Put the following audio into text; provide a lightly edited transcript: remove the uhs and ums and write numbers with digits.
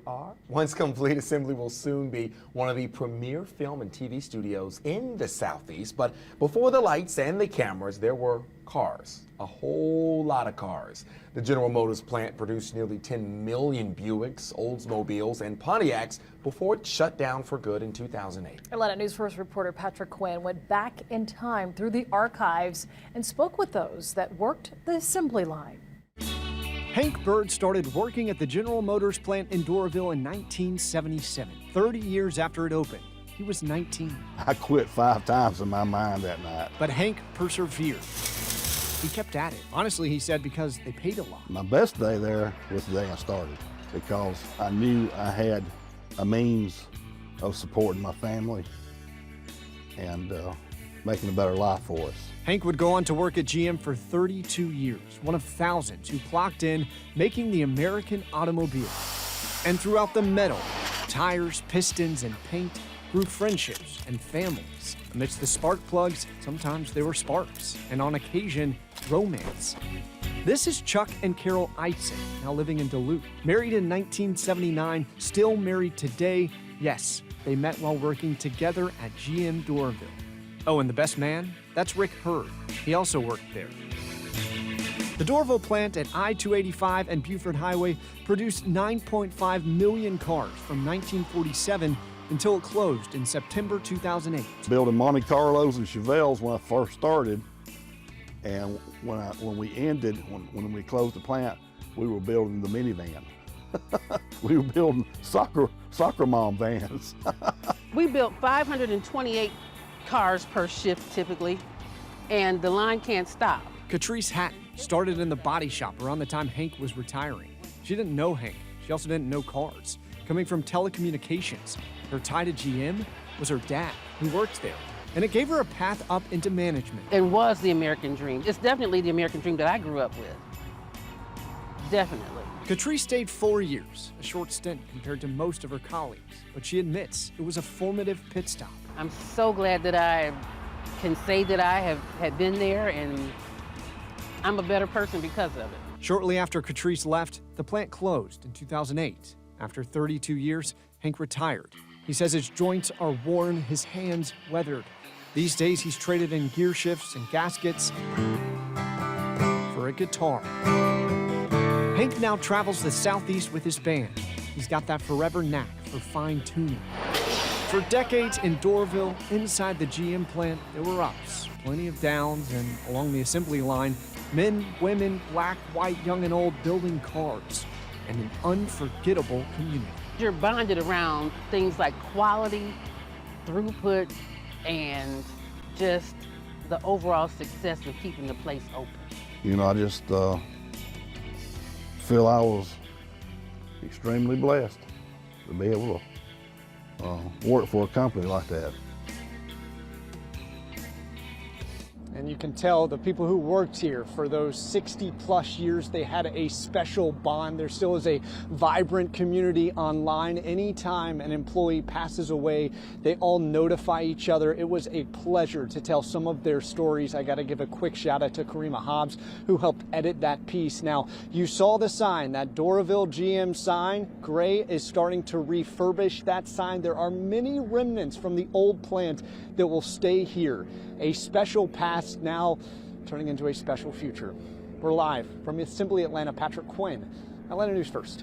are. Once complete, assembly will soon be one of the premier film and TV studios in the Southeast. But before the lights and the cameras, there were cars, a whole lot of cars. The General Motors plant produced nearly 10 million Buicks, Oldsmobiles, and Pontiacs before it shut down for good in 2008. Atlanta News First reporter Patrick Quinn went back in time through the archives and spoke with those that worked the assembly line. Hank Bird started working at the General Motors plant in Doraville in 1977, 30 years after it opened. He was 19. I quit 5 times in my mind that night. But Hank persevered. He kept at it. Honestly, he said, because they paid a lot. My best day there was the day I started, because I knew I had a means of supporting my family and making a better life for us. Hank would go on to work at GM for 32 years, one of thousands who clocked in making the American automobile. And throughout the metal, tires, pistons, and paint grew friendships and families. Amidst the spark plugs, sometimes there were sparks, and on occasion, romance. This is Chuck and Carol Eitzen, now living in Duluth. Married in 1979, still married today. Yes, they met while working together at GM Doraville. Oh, and the best man? That's Rick Hurd. He also worked there. The Doraville plant at I-285 and Buford Highway produced 9.5 million cars from 1947 until it closed in September 2008. Building Monte Carlos and Chevelles when I first started, and when we ended, when we closed the plant, we were building the minivan. We were building soccer mom vans. We built 528 cars per shift typically, and the line can't stop. Catrice Hatton started in the body shop around the time Hank was retiring. She didn't know Hank. She also didn't know cars. Coming from telecommunications, her tie to GM was her dad, who worked there, and it gave her a path up into management. It was the American dream. It's definitely the American dream that I grew up with. Definitely. Catrice stayed 4 years, a short stint compared to most of her colleagues, but she admits it was a formative pit stop. I'm so glad that I can say that I had been there, and I'm a better person because of it. Shortly after Catrice left, the plant closed in 2008. After 32 years, Hank retired. He says his joints are worn, his hands weathered. These days, he's traded in gear shifts and gaskets for a guitar. Hank now travels the Southeast with his band. He's got that forever knack for fine-tuning. For decades in Doraville, inside the GM plant, there were ups, plenty of downs, and along the assembly line, men, women, black, white, young, and old building cars, and an unforgettable community. You're bonded around things like quality, throughput, and just the overall success of keeping the place open. You know, I just feel I was extremely blessed to be able to work for a company like that. And you can tell the people who worked here for those 60-plus years, they had a special bond. There still is a vibrant community online. Anytime an employee passes away, they all notify each other. It was a pleasure to tell some of their stories. I got to give a quick shout out to Karima Hobbs, who helped edit that piece. Now, you saw the sign, that Doraville GM sign. Gray is starting to refurbish that sign. There are many remnants from the old plant that will stay here. A special past now turning into a special future. We're live from Assembly Atlanta. Patrick Quinn, Atlanta News First.